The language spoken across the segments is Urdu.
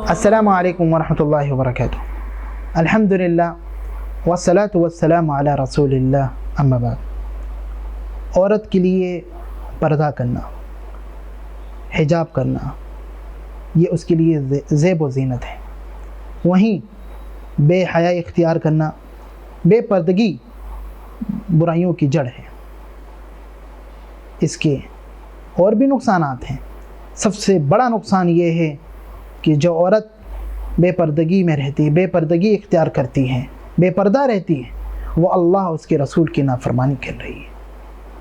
السلام علیکم ورحمۃ اللہ وبرکاتہ۔ الحمدللہ والصلاۃ والسلام علی رسول اللہ، اما بعد۔ عورت کے لیے پردہ کرنا، حجاب کرنا، یہ اس کے لیے زیب و زینت ہے۔ وہیں بے حیائی اختیار کرنا، بے پردگی برائیوں کی جڑ ہے۔ اس کے اور بھی نقصانات ہیں۔ سب سے بڑا نقصان یہ ہے کہ جو عورت بے پردگی میں رہتی، بے پردگی اختیار کرتی ہے، بے پردہ رہتی ہے، وہ اللہ اس کے رسول کی نافرمانی کر رہی ہے۔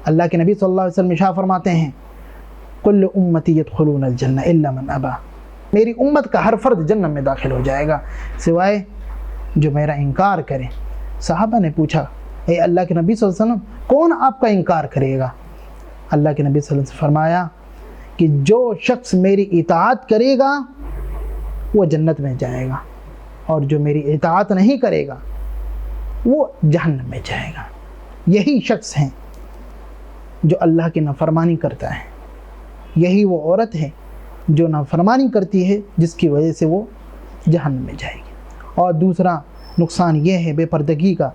اللہ کے نبی صلی اللہ علیہ وسلم ارشاد فرماتے ہیں، کل امتی یدخلون الجنہ الا من ابا، میری امت کا ہر فرد جنت میں داخل ہو جائے گا سوائے جو میرا انکار کرے۔ صحابہ نے پوچھا، اے اللہ کے نبی صلی اللہ علیہ وسلم، کون آپ کا انکار کرے گا؟ اللہ کے نبی صلی اللہ علیہ وسلم نے فرمایا کہ جو شخص میری اطاعت کرے گا وہ جنت میں جائے گا، اور جو میری اطاعت نہیں کرے گا وہ جہنم میں جائے گا۔ یہی شخص ہیں جو اللہ کی نافرمانی کرتا ہے، یہی وہ عورت ہے جو نافرمانی کرتی ہے، جس کی وجہ سے وہ جہنم میں جائے گی۔ اور دوسرا نقصان یہ ہے بے پردگی کا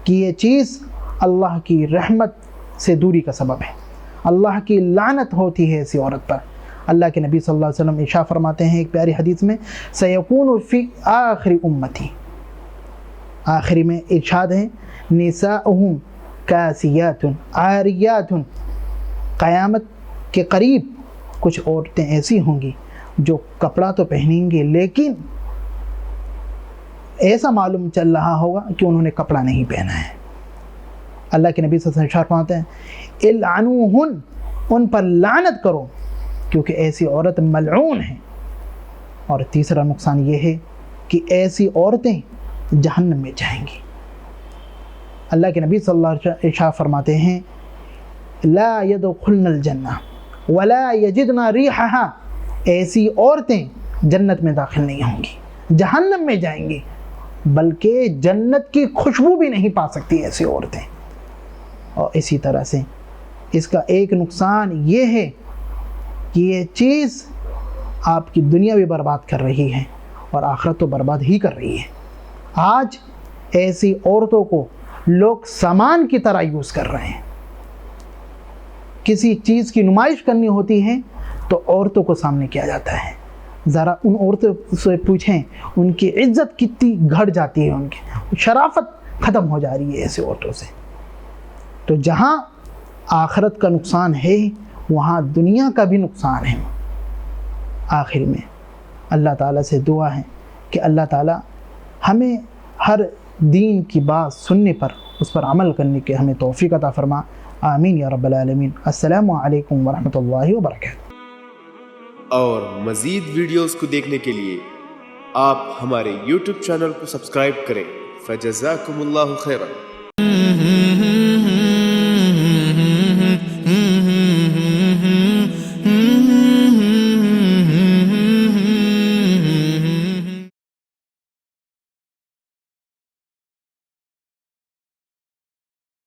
کہ یہ چیز اللہ کی رحمت سے دوری کا سبب ہے۔ اللہ کی لعنت ہوتی ہے ایسی عورت پر۔ اللہ کے نبی صلی اللہ علیہ وسلم ارشاد فرماتے ہیں ایک پیاری حدیث میں، سیکون فی آخر امتی، آخری میں ارشاد ہے، نساؤہم کاسیات عاریات، قیامت کے قریب کچھ عورتیں ایسی ہوں گی جو کپڑا تو پہنیں گی لیکن ایسا معلوم چل رہا ہوگا کہ انہوں نے کپڑا نہیں پہنا ہے۔ اللہ کے نبی صلی اللہ علیہ وسلم ارشاد فرماتے ہیں، العنوہن، ان پر لعنت کرو کیونکہ ایسی عورت ملعون ہیں۔ اور تیسرا نقصان یہ ہے کہ ایسی عورتیں جہنم میں جائیں گی۔ اللہ کے نبی صلی اللہ علیہ وسلم ارشاد فرماتے ہیں، لا يدخلن الجنہ ولا یجدن ریحہا، ایسی عورتیں جنت میں داخل نہیں ہوں گی، جہنم میں جائیں گی، بلکہ جنت کی خوشبو بھی نہیں پا سکتی ایسی عورتیں۔ اور اسی طرح سے اس کا ایک نقصان یہ ہے کہ یہ چیز آپ کی دنیا بھی برباد کر رہی ہے اور آخرت تو برباد ہی کر رہی ہے۔ آج ایسی عورتوں کو لوگ سامان کی طرح یوز کر رہے ہیں۔ کسی چیز کی نمائش کرنی ہوتی ہے تو عورتوں کو سامنے کیا جاتا ہے۔ ذرا ان عورتوں سے پوچھیں ان کی عزت کتنی گھٹ جاتی ہے، ان کی شرافت ختم ہو جا رہی ہے ایسے عورتوں سے۔ تو جہاں آخرت کا نقصان ہے وہاں دنیا کا بھی نقصان ہے۔ آخر میں اللہ تعالیٰ سے دعا ہے کہ اللہ تعالیٰ ہمیں ہر دین کی بات سننے پر اس پر عمل کرنے کے ہمیں توفیق عطا فرما، آمین یا رب العالمین۔ السلام علیکم ورحمۃ اللہ وبرکاتہ۔ اور مزید ویڈیوز کو دیکھنے کے لیے آپ ہمارے YouTube چینل کو سبسکرائب کریں۔ فجزاکم اللہ خیرا۔